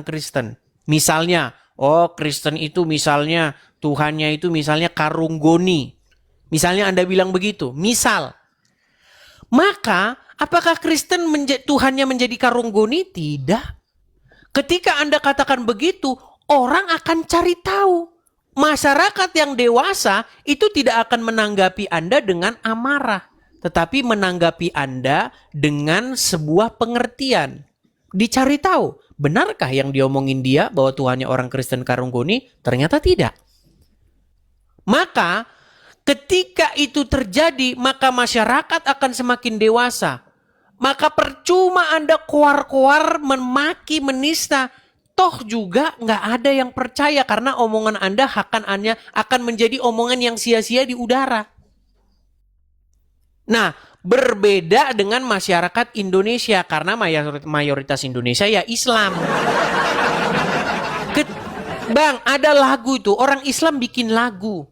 Kristen. Misalnya, oh Kristen itu misalnya Tuhannya itu misalnya karunggoni. Misalnya Anda bilang begitu, misal. Maka apakah Kristen Tuhannya menjadi karunggoni? Tidak. Ketika Anda katakan begitu, orang akan cari tahu. Masyarakat yang dewasa itu tidak akan menanggapi Anda dengan amarah, tetapi menanggapi Anda dengan sebuah pengertian. Dicari tahu, benarkah yang diomongin dia bahwa Tuhannya orang Kristen karunggoni? Ternyata tidak. Maka ketika itu terjadi, maka masyarakat akan semakin dewasa. Maka percuma Anda koar-koar, memaki, menista. Toh juga nggak ada yang percaya karena omongan Anda akan menjadi omongan yang sia-sia di udara. Nah, berbeda dengan masyarakat Indonesia karena mayoritas Indonesia ya Islam. Bang, ada lagu itu, orang Islam bikin lagu.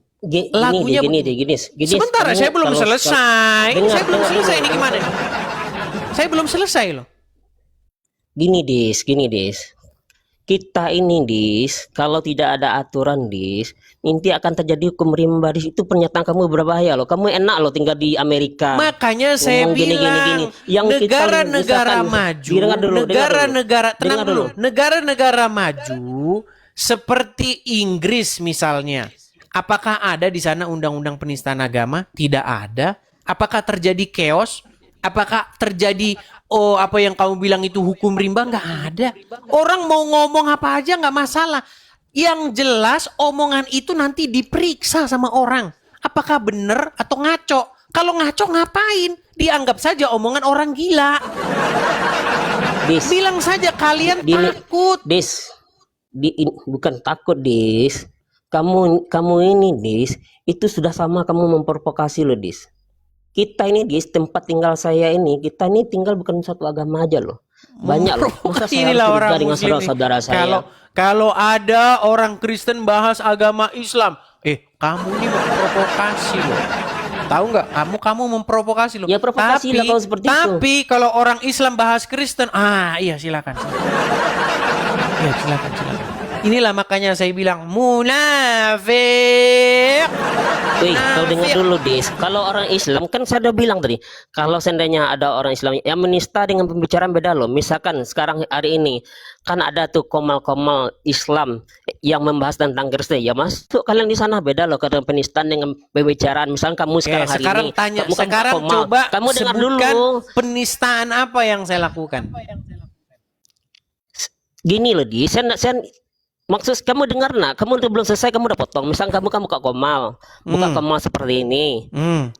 Lagunya gini. Sebentar, saya belum selesai. Saya belum selesai ini gimana? Saya belum selesai loh. Gini Dis. Kita ini Dis, kalau tidak ada aturan Dis, nanti akan terjadi hukum rimba Dis. Itu pernyataan kamu berbahaya loh. Kamu enak loh tinggal di Amerika. Makanya saya bilang negara-negara maju, negara-negara maju seperti Inggris misalnya. Apakah ada di sana undang-undang penistaan agama? Tidak ada. Apakah terjadi chaos? Apakah terjadi apa yang kamu bilang itu hukum rimba? Nggak ada. Orang mau ngomong apa aja nggak masalah. Yang jelas omongan itu nanti diperiksa sama orang. Apakah benar atau ngaco? Kalau ngaco ngapain? Dianggap saja omongan orang gila. Bilang saja kalian takut. Bukan takut Dis. Kamu ini Dis, itu sudah sama kamu memprovokasi loh Dis. Kita ini Dis, tempat tinggal saya ini, kita ini tinggal bukan satu agama aja loh. Banyak loh. Masa saya inilah orang dengan muslim saudara saya. Kalau ada orang Kristen bahas agama Islam, kamu ini memprovokasi loh. Tahu nggak? Kamu memprovokasi loh. Ya provokasi lah kalau seperti itu. Tapi kalau orang Islam bahas Kristen, iya silakan. Ya silakan. Inilah makanya saya bilang munafik. Wih, kau dengar dulu Dis. Kalau orang Islam kan saya udah bilang tadi, kalau seandainya ada orang Islam yang menista dengan pembicaraan beda loh. Misalkan sekarang hari ini kan ada tuh komal-komal Islam yang membahas tentang Kristen. Ya masuk kalian di sana beda loh karena penistaan dengan pembicaraan. Misalkan kamu sekarang hari ini. Sekarang coba kamu dengar dulu. Penistaan apa yang saya lakukan? Gini loh Dis, maksud kamu dengar nak, kamu belum selesai kamu udah potong. Misal kamu buka komal seperti ini.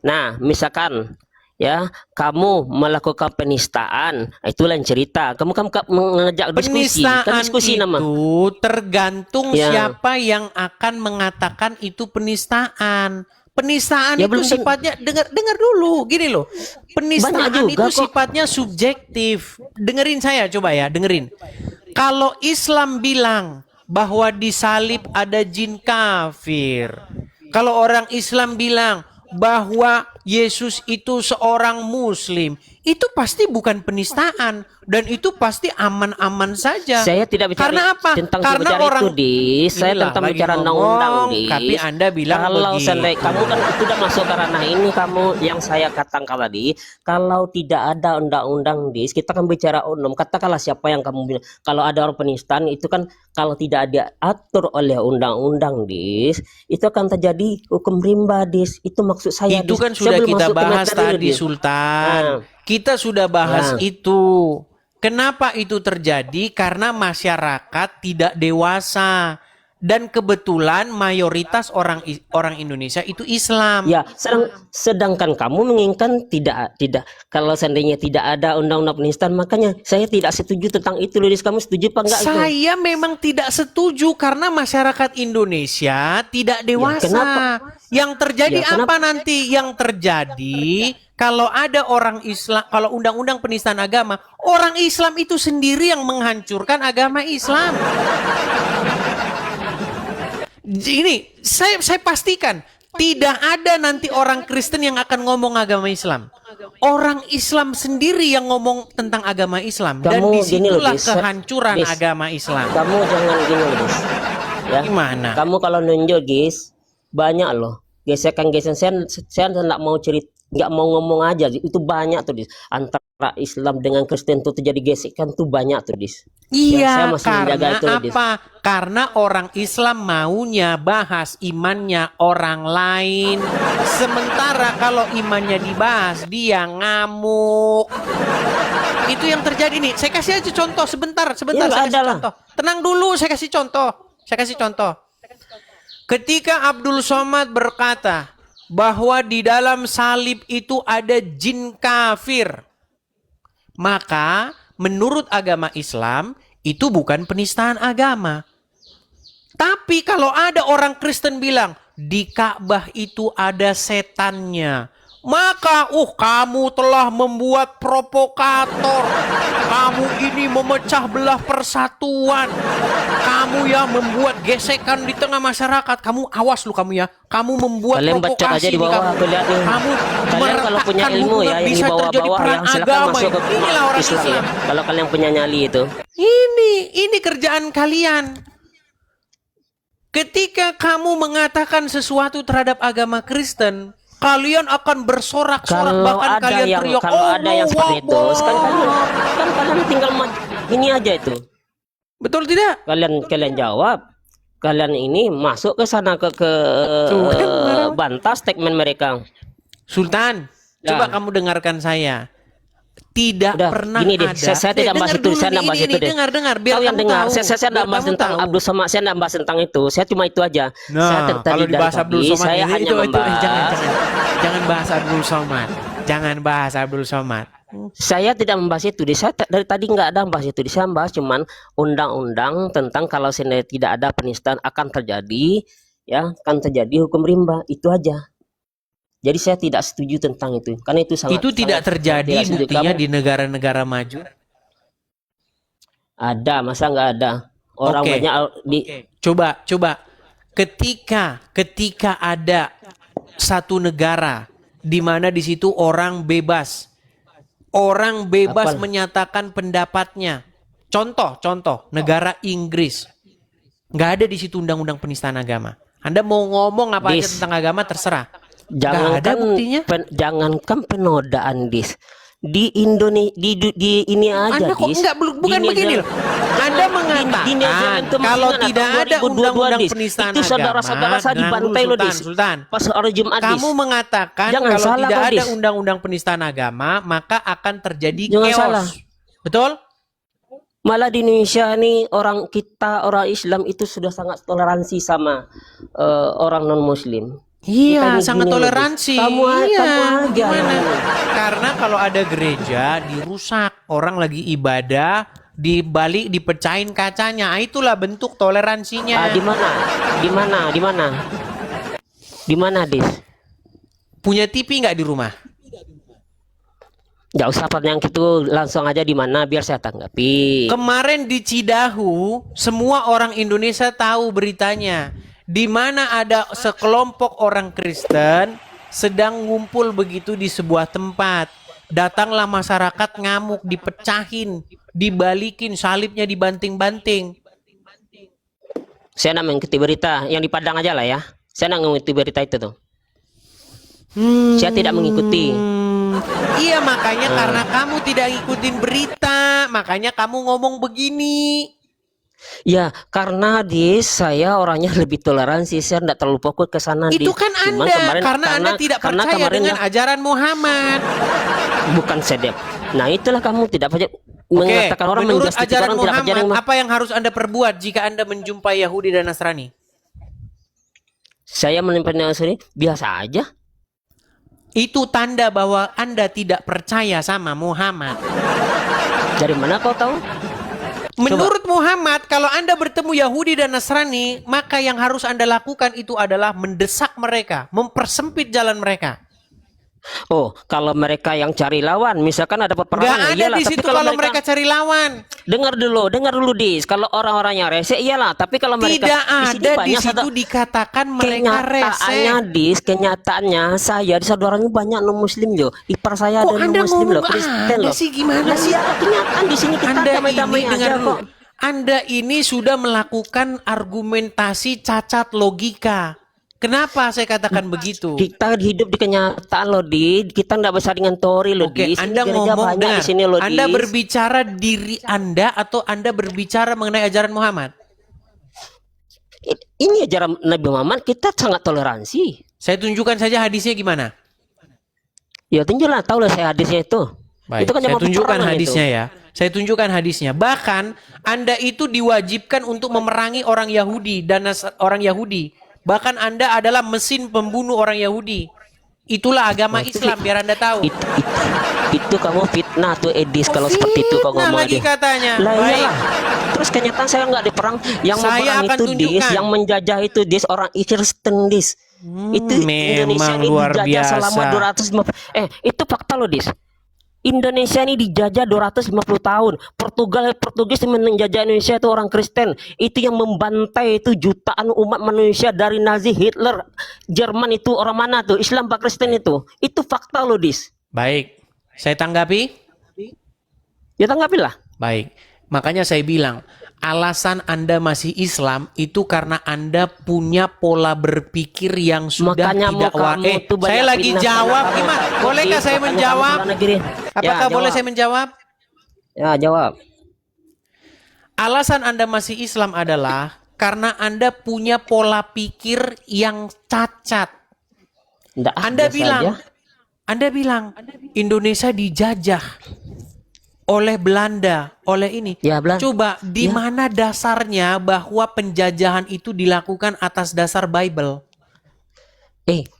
Nah, misalkan ya kamu melakukan penistaan, itu lain cerita. Kamu mengajak diskusi. Penistaan itu tergantung siapa yang akan mengatakan itu penistaan. Penistaan itu sifatnya dengar dulu, gini loh. Penistaan itu sifatnya subjektif. Dengerin saya coba ya, dengerin. Kalau Islam bilang bahwa di salib ada jin kafir. Kalau orang Islam bilang bahwa Yesus itu seorang muslim, itu pasti bukan penistaan dan itu pasti aman-aman saja. Saya tidak bicara karena apa? Tentang karena orang itu Dis. Saya tentang bicara undang-undang Dis. Tapi Anda bilang kalau begitu. Kamu kan sudah masuk ke ranah ini, kamu yang saya katakan tadi, kalau tidak ada undang-undang Dis, kita kan bicara umum. Katakanlah siapa yang kamu bilang. Kalau ada orang penistaan itu kan kalau tidak diatur oleh undang-undang Dis, itu akan terjadi hukum rimba Dis. Itu maksud saya. Itu Dis. kan sudah kita bahas tadi Sultan. Kita sudah bahas itu. Kenapa itu terjadi? Karena masyarakat tidak dewasa. Dan kebetulan mayoritas orang Indonesia itu Islam. Ya, sedangkan kamu menginginkan tidak kalau seandainya tidak ada undang-undang penistaan, makanya saya tidak setuju tentang itu. Luis, kamu setuju apa enggak? Saya memang tidak setuju karena masyarakat Indonesia tidak dewasa. Ya, kenapa? Yang terjadi apa nanti? Yang terjadi kalau ada orang Islam, kalau undang-undang penistaan agama, orang Islam itu sendiri yang menghancurkan agama Islam. Ini saya pastikan Tidak ada nanti orang Kristen yang akan ngomong agama Islam. Orang Islam sendiri yang ngomong tentang agama Islam. Dan Kamu gini loh, disitulah Dis. kehancuran Dis. agama Islam. Kamu jangan gini loh, Dis. Ya. Gimana? Kamu kalau nunjuk, Gis, banyak loh. Gesekan-gesekan saya nggak mau cerita, nggak mau ngomong aja. Itu banyak tuh, Dis. Antara Islam dengan Kristen tuh terjadi gesekan tuh banyak tuh, Dis. Ya, saya Iya, masih menjaga karena itu loh, Dis. apa? Karena orang Islam maunya bahas imannya orang lain. Sementara kalau imannya dibahas, dia ngamuk. Itu yang terjadi nih. Saya kasih aja contoh sebentar, Ya, saya nggak kasih ada lah. contoh. Tenang dulu, saya kasih contoh. Ketika Abdul Somad berkata bahwa di dalam salib itu ada jin kafir, maka menurut agama Islam itu bukan penistaan agama. Tapi kalau ada orang Kristen bilang di Ka'bah itu ada setannya, maka kamu telah membuat provokator. Kamu ini memecah belah persatuan. Kamu yang membuat gesekan di tengah masyarakat. Kamu awas lu kamu ya. Kamu membuat Kalian bacot provokasi aja di bawah, kamu. aku lihat nih. Kamu Kalian kalau punya meretakkan ilmu ya, hubungan, yang di bisa terjadi bawah-bawah perang yang silakan agama. masuk ke Inilah orang Islam ya. Islam. Kalau kalian punya nyali itu. Ini kerjaan kalian. Ketika kamu mengatakan sesuatu terhadap agama Kristen, kalian akan bersorak-sorak, Kalau bahkan ada kalian yang teriak, kalau ada yang seperti itu, Allah, kan kalian tinggal ini aja itu. betul tidak? Kalian jawab. Kalian ini masuk ke sana ke Tuh, kan, marah. bantah statement mereka. Sultan, Ya. coba kamu dengarkan saya. Tidak Udah, pernah gini deh, ada. saya tidak bahas itu, saya tidak bahas itu deh. Dengar, biar Tahu yang kamu dengar, tahu. saya tidak Biar bahas kamu tentang tahu. Abdul Somad, saya tidak bahas tentang itu. Saya cuma itu aja. Saya Nah, kalau dari dibahas Abdul tadi, Somad saya ini, hanya membahas. jangan bahas Abdul Somad. Jangan bahas Abdul Somad. Saya tidak membahas itu. Saya dari tadi nggak ada membahas itu. Saya membahas cuman undang-undang tentang kalau seandainya tidak ada penistaan akan terjadi, ya, akan terjadi hukum rimba. Itu aja. Jadi saya tidak setuju tentang itu. Karena itu sangat. Itu tidak terjadi tidak setuju. buktinya Kamu- di negara-negara maju. Ada, masa nggak ada? Orang Oke. banyak di. Coba. Ketika ada satu negara di mana di situ orang bebas Apa? menyatakan pendapatnya. Contoh, negara Inggris. Nggak ada di situ undang-undang penistaan agama. Anda mau ngomong apa aja Dis. tentang agama terserah. Nggak ada Jangankan buktinya. jangankan penodaan, Dis. Di Indonesia di ini aja, Anda kok Dis. bukan Di begini loh. Anda mengatakan kalau tidak ada undang-undang penistaan itu saudara-saudara saya agama. dibantai loh, Dis. Sultan. Pas hari Jumat, Dis. Kamu mengatakan Jangan kalau salah, tidak kau, ada Dis. undang-undang penistaan agama, maka akan terjadi Jangan chaos. salah. Betul? Malah di Indonesia nih orang Islam itu sudah sangat toleransi sama orang non Muslim. Iya, Kita sangat gini loh, toleransi. Dis. Kamu Iya, aja. gimana? Karena kalau ada gereja dirusak, orang lagi ibadah, dibalik dipecahin kacanya. Itulah bentuk toleransinya. Di mana? Di mana, Dis? Punya TV nggak di rumah? Nggak usah yang itu, langsung aja di mana biar saya tanggapi. Kemarin di Cidahu, semua orang Indonesia tahu beritanya. Di mana ada sekelompok orang Kristen sedang ngumpul begitu di sebuah tempat. Datanglah masyarakat ngamuk, dipecahin, dibalikin, salibnya dibanting-banting. Saya nak mengikuti berita yang di Padang aja lah ya. Saya nak mengikuti berita itu tuh. Saya tidak mengikuti. Iya, makanya karena kamu tidak ngikutin berita, makanya kamu ngomong begini. Ya, karena saya orangnya lebih toleransi, saya tidak terlalu fokus ke sana. Itu kan Cuman Anda, karena Anda tidak percaya kemarin dengan ajaran Muhammad. bukan sedep. Nah, itulah kamu tidak percaya Oke, mengatakan orang menurut menjustifkan ajaran orang tidak percaya Muhammad, dengan apa yang harus Anda perbuat jika Anda menjumpai Yahudi dan Nasrani? saya menempatkan sendiri biasa aja. Itu tanda bahwa Anda tidak percaya sama Muhammad. Dari mana kau tahu? Menurut Muhammad, kalau Anda bertemu Yahudi dan Nasrani, maka yang harus Anda lakukan itu adalah mendesak mereka, mempersempit jalan mereka. Oh, kalau mereka yang cari lawan, misalkan ada Nggak peperangan, ada iyalah. di Tapi situ kalau kalau mereka cari lawan. dengar dulu, Dis. Kalau orang-orang yang rese, iyalah. Tapi kalau mereka Tidak sini ada di banyak situ dikatakan mereka kenyataannya, rese. Dis, kenyataannya saya di saudaranya banyak non Muslim loh. Ipar saya Kok ada Anda non Muslim ngomong loh, Kristen ada loh. sih, gimana Lah sih? iya, kenyataan di sini kita Anda damai-damai ini aja dengar dulu. kok. Anda ini sudah melakukan argumentasi cacat logika. Kenapa saya katakan begitu? Kita hidup di kenyataan loh, Di. Kita nggak bisa dengan teori loh, Oke, Di. Anda Gereja ngomong banyak dengar. di sini loh, Anda Dis. berbicara diri Anda atau Anda berbicara mengenai ajaran Muhammad? Ini ajaran Nabi Muhammad, kita sangat toleransi. Saya tunjukkan saja hadisnya gimana. Ya tunjuklah, tahu lah saya hadisnya itu. Baik, Itu kan saya zaman tunjukkan peperangan hadisnya itu. ya. Saya tunjukkan hadisnya. Bahkan Anda itu diwajibkan untuk memerangi orang Yahudi dan orang Yahudi. Bahkan Anda adalah mesin pembunuh orang Yahudi. Itulah agama Islam, biar Anda tahu. Itu kamu fitnah tuh, Edis, Oh, kalau seperti itu kau fitnah ngomong lagi dia. katanya. Lah Baik. iyalah. Terus kenyataan saya nggak diperang, yang Saya memerang akan itu Dis, tunjukkan. yang menjajah itu Dis, orang Kristen Dis. Itu Indonesia memang ini luar dijajah selama biasa. 250. Itu fakta loh, Dis. Indonesia ini dijajah 250 tahun. Portugis yang menjajah Indonesia itu orang Kristen. Itu yang membantai itu jutaan umat manusia dari Nazi, Hitler, Jerman itu orang mana tuh? Islam apa Kristen itu? Itu fakta loh, Dis. Baik, saya tanggapi. Ya tanggapilah. Baik, makanya saya bilang alasan Anda masih Islam itu karena Anda punya pola berpikir yang sudah Makanya tidak kamu tuh banyak saya lagi fitnah jawab karena gimana? kamu Bolehkah takut, saya makanya kamu menjawab? keluar negeri. Apakah Ya, boleh jawab. saya menjawab? Ya, jawab. Alasan Anda masih Islam adalah karena Anda punya pola pikir yang cacat. Nggak, Anda biasa bilang, aja. Anda bilang Indonesia dijajah oleh Belanda, oleh ini. Ya, Belanda. Coba di Ya. mana dasarnya bahwa penjajahan itu dilakukan atas dasar Bible?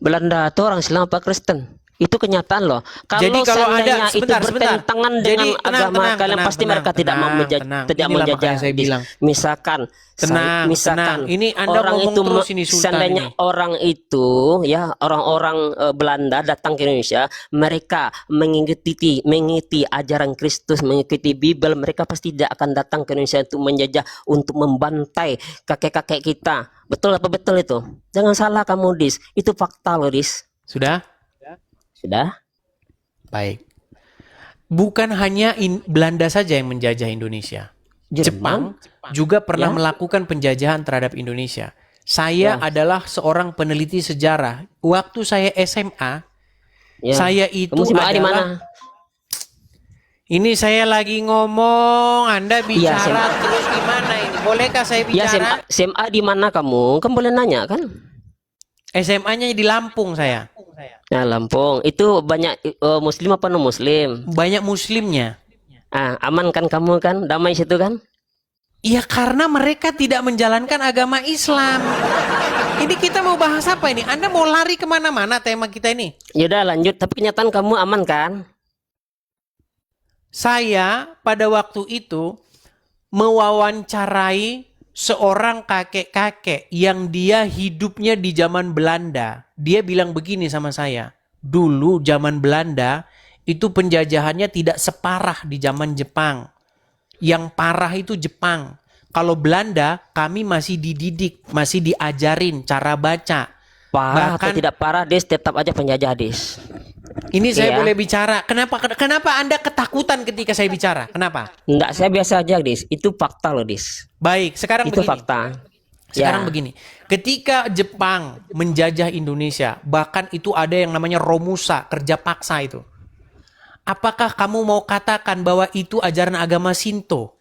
Belanda itu orang Islam apa Kristen? Itu kenyataan loh. Jadi kalau seandainya ada itu sebentar. bertentangan Jadi dengan agama kalian, pasti mereka tidak mau tidak Inilah menjajah. makanya saya bilang. Misalkan, Tenang. Ini Anda orang ngomong itu terus ini, Sultan seandainya ini. orang itu ya orang-orang Belanda datang ke Indonesia, mereka mengikuti ajaran Kristus, mengikuti Bible, mereka pasti tidak akan datang ke Indonesia untuk menjajah, untuk membantai kakek-kakek kita. Betul apa betul itu? Jangan salah kamu, Dis. Itu fakta loh, Dis. Sudah? Sudah? Baik. Bukan hanya Belanda saja yang menjajah Indonesia. Jepang juga pernah Ya. melakukan penjajahan terhadap Indonesia. Saya adalah seorang peneliti sejarah. Waktu saya SMA, Ya. saya itu Kamu SMA di mana? adalah ini saya lagi ngomong, Anda bicara SMA. terus gimana ini? Bolehkah saya Ya, bicara? SMA di mana kamu? Kamu boleh nanya kan? SMA-nya di Lampung saya. Nah, Lampung. Itu banyak muslim apa non muslim? Banyak muslimnya. Aman kan kamu kan? Damai situ kan? Ya karena mereka tidak menjalankan agama Islam. Ini kita mau bahas apa ini? Anda mau lari kemana-mana tema kita ini? Yaudah lanjut. Tapi kenyataan kamu aman kan? Saya pada waktu itu mewawancarai seorang kakek-kakek yang dia hidupnya di zaman Belanda. Dia bilang begini sama saya. Dulu zaman Belanda itu penjajahannya tidak separah di zaman Jepang. Yang parah itu Jepang. Kalau Belanda kami masih dididik, masih diajarin cara baca. Parah atau Bahkan- tidak parah, Des, tetap aja penjajah, Des. Ini saya Iya. boleh bicara. Kenapa Anda ketakutan ketika saya bicara? Kenapa? Enggak, saya biasa aja, Des. Itu fakta loh, Des. Baik, sekarang Itu begini. fakta. Sekarang Ya. begini, ketika Jepang menjajah Indonesia, bahkan itu ada yang namanya Romusa, kerja paksa itu. Apakah kamu mau katakan bahwa itu ajaran agama Shinto?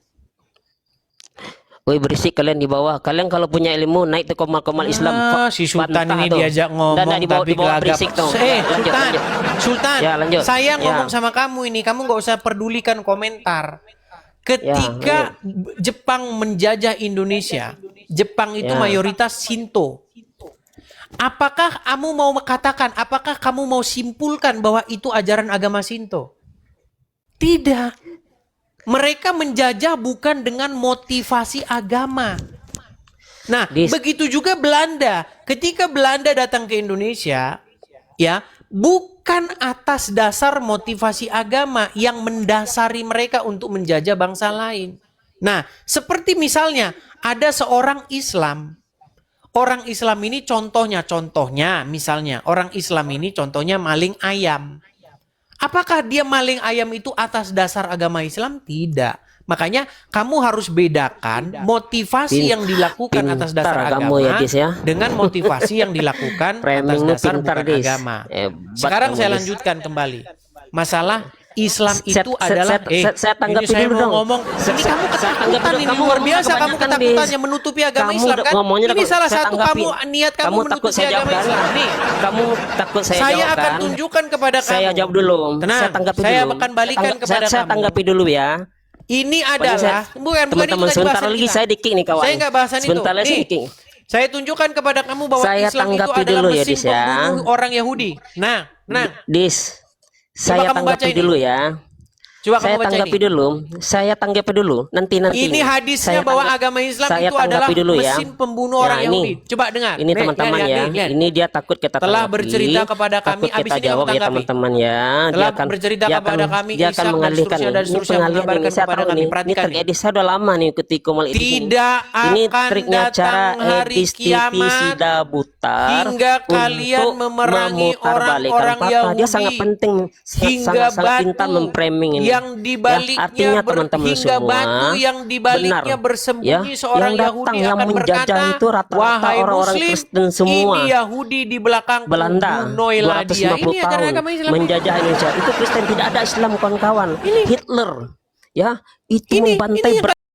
Woi, berisik kalian di bawah. Kalian kalau punya ilmu naik ke komal-komal Islam. Si Sultan Bantah ini tuh. diajak ngomong Dan di bawah tapi gelagap. berisik tuh. Lanjut, Sultan, lanjut. Sultan, Ya, lanjut. saya Ya. ngomong sama kamu ini, kamu nggak usah pedulikan komentar. Ketika Jepang menjajah Indonesia, Jepang itu Ya. mayoritas Shinto. Apakah kamu mau katakan, apakah kamu mau simpulkan bahwa itu ajaran agama Shinto? Tidak. Mereka menjajah bukan dengan motivasi agama. Nah, begitu juga Belanda. Ketika Belanda datang ke Indonesia, ya, kan atas dasar motivasi agama yang mendasari mereka untuk menjajah bangsa lain. Nah, seperti misalnya ada seorang Islam. Orang Islam ini contohnya misalnya orang Islam ini contohnya maling ayam. Apakah dia maling ayam itu atas dasar agama Islam? Tidak. Makanya kamu harus bedakan motivasi yang dilakukan atas dasar agama ya, Dis, ya. dengan motivasi yang dilakukan atas dasar bukan agama. Sekarang saya lanjutkan kembali. Masalah Islam itu adalah saya tanggapi ini saya dulu mau dong. ngomong ini kamu ketakutan ini Kamu luar biasa kamu kebanyakan, ketakutannya Dis. menutupi agama Kamu Islam kan ngomongnya ini salah saya satu tanggapi. niat kamu takut menutupi saya agama jawab Islam kan? nih. Kamu takut saya Saya jawab akan kan? tunjukkan kepada kamu. Saya jawab dulu. Tenang, saya tanggapi saya dulu. akan balikan kepada saya kamu. tanggapi dulu ya. Ini adalah bukan teman-teman itu sebentar bahasan lagi kita. saya dikik nih kawan. Saya nggak bahasan Sebentar itu. lagi saya Nih, dikik. saya tunjukkan kepada kamu bahwa Saya Islam itu tanggapi adalah dulu ya, mesin Dis, ya. pembunuh orang Yahudi. Nah, Dis, saya kamu baca tanggapi ini. dulu ya. Coba Saya kamu baca tanggapi ini. dulu. Saya tanggapi dulu. Nanti. Ini hadisnya bahwa agama Islam saya itu adalah tanggapi dulu ya. mesin pembunuh Nah, orang ini. Yahudi. Coba dengar. Ini Nih, teman-teman lihat, ya. lihat. Ini dia takut kita Telah tanggapi. bercerita kepada kami, Takut abis kita ini kamu jawab ya tanggapi. teman-teman ya. Telah bercerita kepada kami, dia akan Ishak dan mengalihkan seterusnya, nih. dan Ini seterusnya pengalihan mengabarkan ini saya kepada tahu kami. nih. Ini Perhatikan trik edis saya udah lama nih ikuti Komal edis ini. Tidak Ini akan triknya cara datang hari edis TV kiamat Sida Butar hingga kalian untuk memerangi memutarbalikkan orang-orang fakta. Yahudi Dia sangat penting, hingga sangat pintar batu memframing ini. yang dibaliknya artinya teman-teman hingga semua, batu yang dibaliknya benar. bersembunyi Ya, seorang yang datang, Yahudi yang akan menjajah berkata, itu rata-rata wahai orang-orang Muslim, Kristen semua. ini Yahudi di belakang Belanda bunuhilah dia. 250 Ini ajaran tahun agama Islam. menjajah Indonesia. Itu Kristen, tidak ada Islam kawan-kawan. Hitler ya itu Ini membantai yang